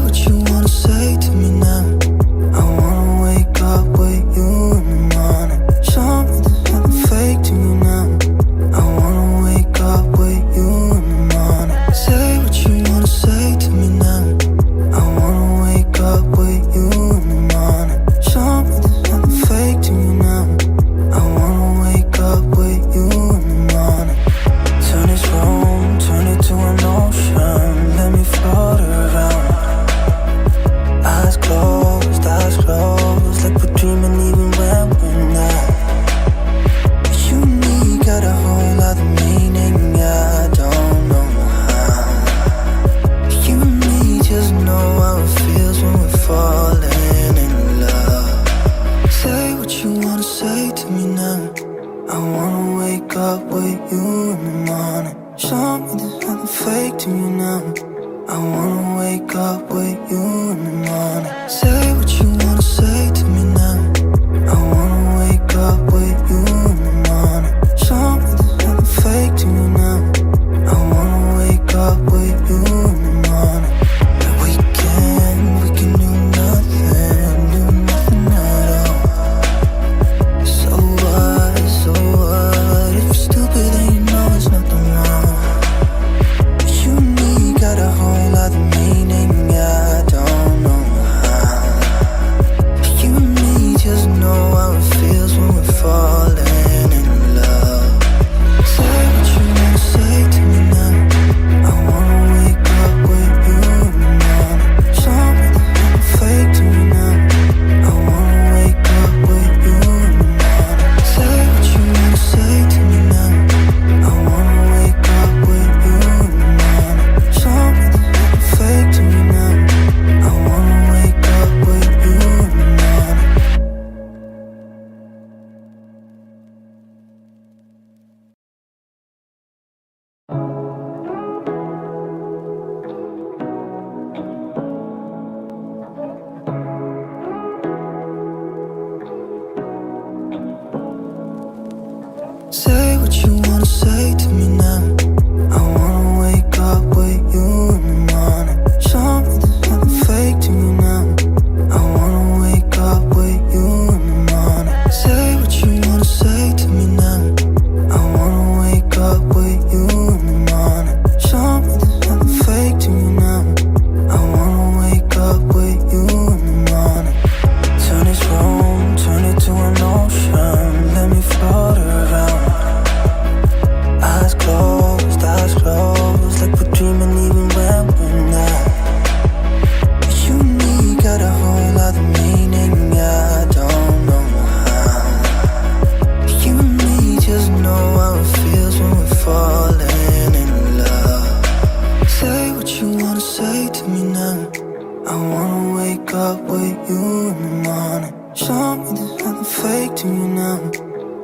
what you wanna say to me now. I wanna wake up with you in the morning. Show me there's nothing fake to you now. I wanna wake up with you in the morning. Say what you wanna say to me now. I wanna wake up with you in the morning. Show me there's nothing fake to you now. I wanna wake up with you in the morning. Turn this room, turn it to an ocean. Let me float around. Eyes closed, like we're dreaming even when we're not. You and me got a whole other meaning, I don't know how. You and me just know how it feels when we're falling in love. Say what you wanna say to me now. I wanna wake up with you in the morning. Show me there's nothing fake to you now. I wanna wake up with you in the morning. Say what you wanna say to me now. I wanna wake up with you in the morning. Show me there's nothing fake to you now. I wanna wake up with you in the morning. And we can do nothing at all. So what, if you're stupid then you know there's nothing wrong. You and me got a whole other meaning, I don't know how. You and me just know how it feels when we're falling in love. Say what you wanna say to me now. I wanna wake up with you in the morning. Show me there's nothing fake to me now. I wanna wake up with you in the morning. Say what you wanna say to me now. I wanna wake up with you in the morning. Show me there's nothing fake to me now. I wanna wake up with you in the morning. Say what you wanna say to me now. I wanna wake up with you in the morning. Show me there's nothing fake to you now. I wanna wake up with you in the morning. Say what you wanna say to me now. I wanna wake up with you in the morning. Show me there's nothing fake to you now. I wanna wake up with you in the morning. Turn this room, turn it to an ocean. Let me float around. Eyes closed, like we're dreaming even when we're not. You and me got a whole other meaning, I don't know how. You and me just know how it feels when we're falling in love. Say what you wanna say to me now. I wanna wake up with you in the morning. Show me there's nothing fake to you now.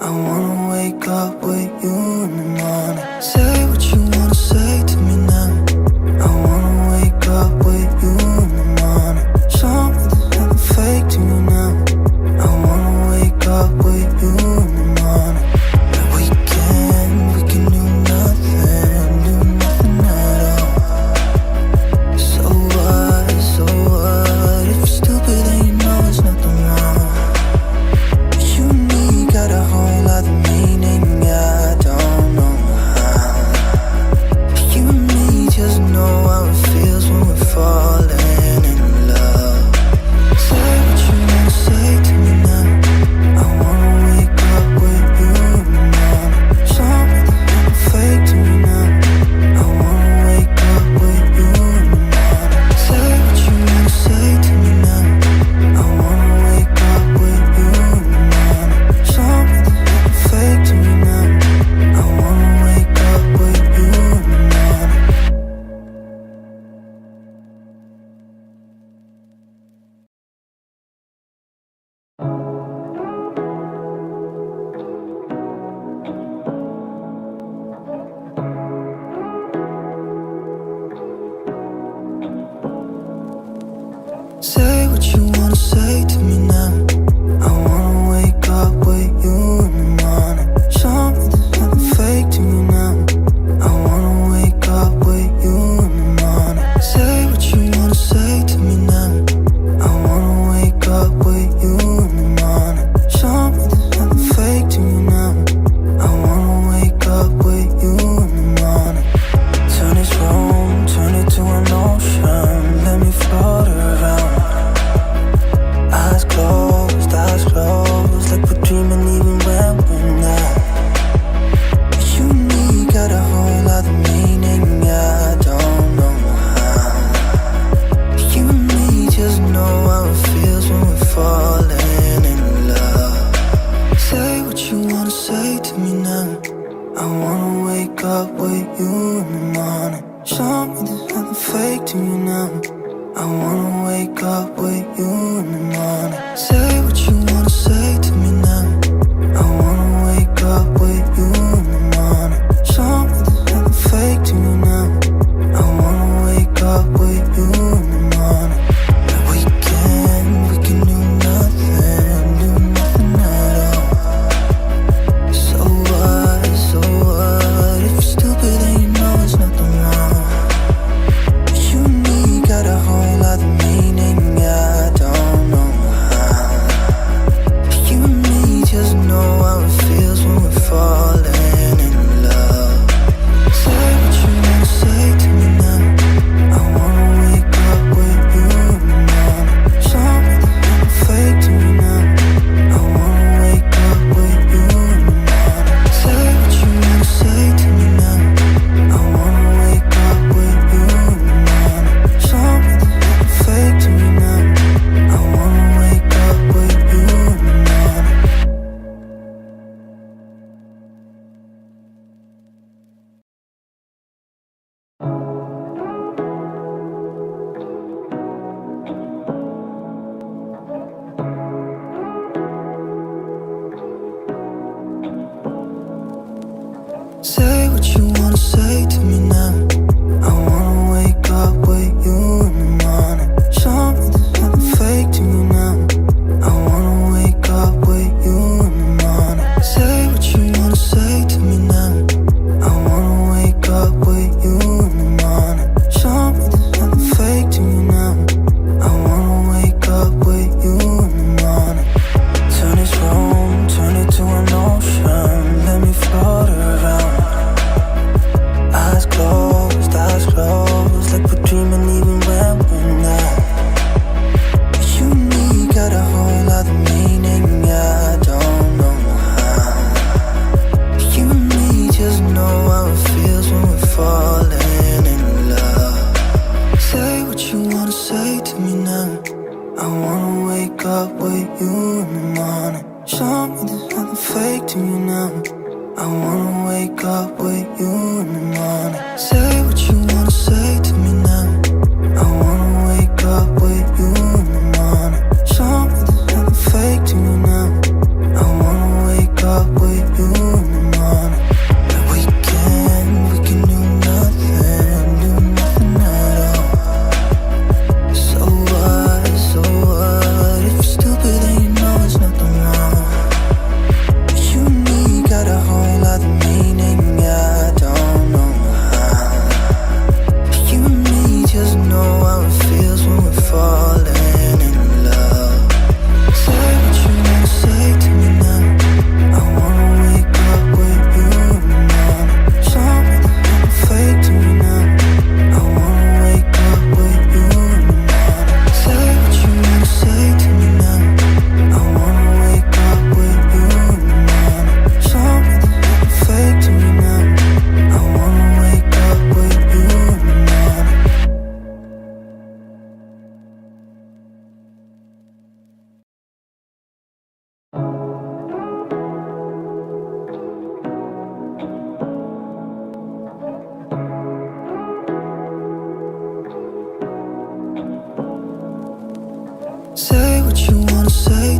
I wanna wake up with you in the morning. Say what you wanna say to me now. I wanna wake up with you in the morning. Show me there's nothing fake to you now. I wanna wake up with you in the morning. And we can do nothing at all. So what, if you're stupid then you know there's nothing wrong. You and me got a whole other meaning, I don't know how. You and me Say what you wanna say to me now. I wanna wake up with you in the morning. Show me there's nothing fake to me now. I wanna wake up with you in the morning. And we can do nothing at all. So what, if you're stupid then you know it's nothing wrong. You and me got a whole lot of meaning, I don't know how. You and me just know how it feels when we're falling in love. Say what you wanna say to me now. I wanna wake up with you in the morning. Show me there's nothing fake to me now. I wanna wake up with you in the morning. Say what you wanna say to me now. I wanna wake up with you in the morning. Show me there's nothing fake to me now. I wanna wake up with you in the morning. Say what you wanna say to me now. I wanna wake up with you in the morning. Show me there's nothing fake to me now. I wanna wake up with you in the morning. Say what you wanna say to me now. I wanna wake up with you in the morning. Show me there's nothing fake to me now. I wanna wake up with you in the morning. Turn this room, turn it to an ocean. Let me float around. Eyes closed, like we're dreaming even when we're not. You and me got a whole lot of meaning, I don't know how. You and me just know how it feels when we're falling in love. Say what you wanna say to me now. I wanna wake up with you in the morning. Show me there's nothing fake to me now. I wanna wake up with you in the morning. Say what you wanna say to me now. I wanna wake up with you in the morning. Show me there's nothing fake to me now. I wanna wake up with you in the morning. And we can do nothing at all. So what, if you're stupid then you know it's nothing wrong. You and me got a whole lot of meaning, I don't know how. You and me just know how it feels when we're falling in love. Say what you wanna say to me now. I wanna wake up with you in the morning. Show me there's nothing fake to me now. I wanna wake up with you in the morning. Say what you wanna say to me now. I wanna wake up with you in the morning. Show me there's nothing fake to me now. I wanna wake up with you in the morning. Say what you wanna say